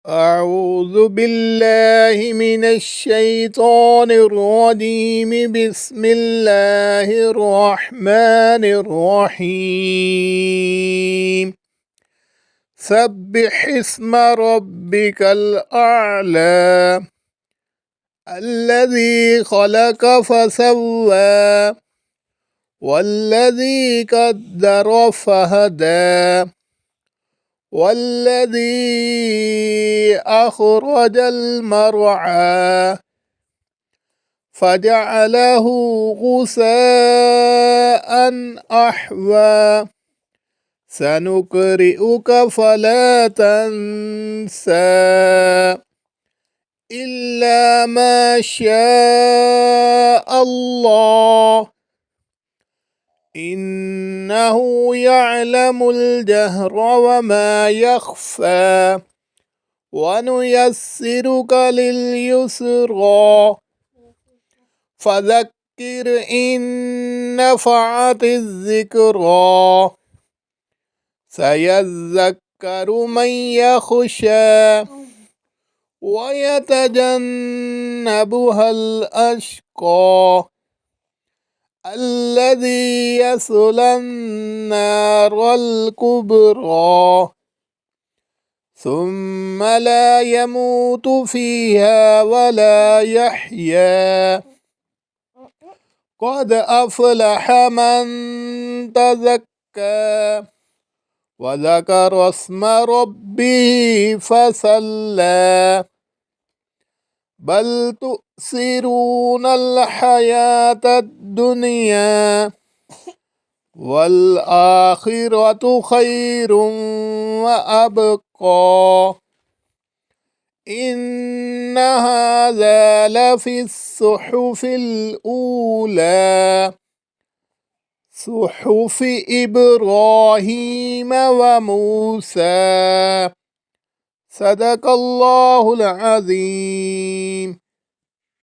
أعوذ بالله من الشيطان الرجيم. بسم الله الرحمن الرحيم. سبح اسم ربك الأعلى الذي خلق فسوى والذي قدر فهدى والذي أخرج المرعى فجعله غثاء أحوى سنقرئك فلا تنسى إلا ما شاء الله إنه يعلم الجهر وما يخفى ونيسرك لليسرى فذكر إن نفعت الذكرى سيذكر من يخشى ويتجنبها الأشقى الذي يصلى النار الكبرى ثم لا يموت فيها ولا يحيا قد أفلح من تزكى وذكر اسم ربه فصلى بل تؤثرون الحياة الدنيا والآخرة خير وأبقى إن هذا لفي الصحف الأولى صحف إبراهيم وموسى. صدق الله العظيم.